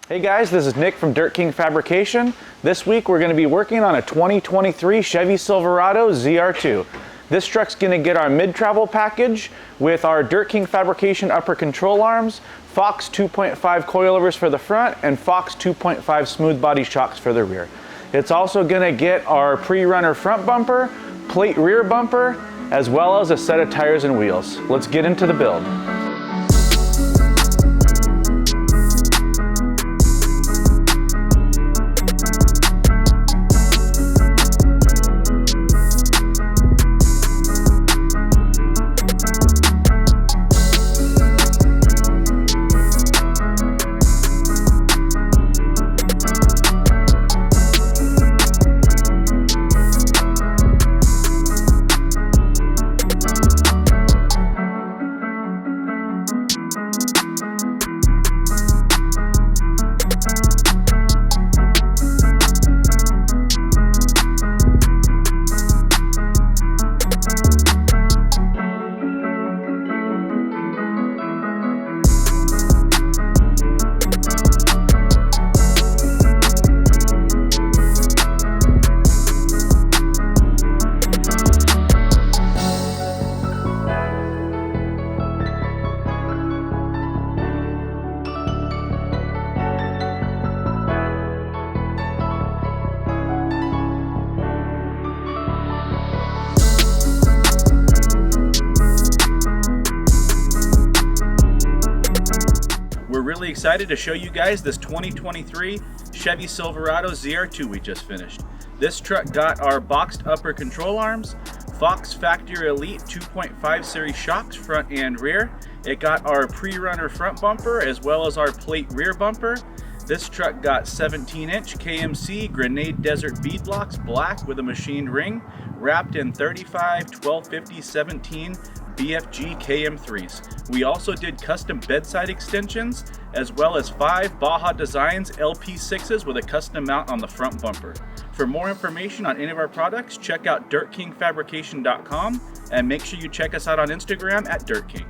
Hey guys, this is Nick from Dirt King Fabrication. This week we're going to be working on a 2023 Chevy Silverado ZR2. This truck's going to get our mid-travel package with our Dirt King Fabrication upper control arms, Fox 2.5 coilovers for the front, and Fox 2.5 smooth body shocks for the rear. It's also going to get our pre-runner front bumper, plate rear bumper, as well as a set of tires and wheels. Let's get into the build. We're really excited to show you guys this 2023 Chevy Silverado ZR2 we just finished. This truck got our boxed upper control arms, Fox Factory Elite 2.5 series shocks front and rear. It got our pre-runner front bumper as well as our plate rear bumper. This truck got 17-inch KMC Grenade Desert bead blocks, black with a machined ring, wrapped in 35, 1250, 17 BFG KM3s. We also did custom bedside extensions, as well as 5 Baja Designs LP6s with a custom mount on the front bumper. For more information on any of our products, check out DirtKingFabrication.com and make sure you check us out on Instagram at Dirt King.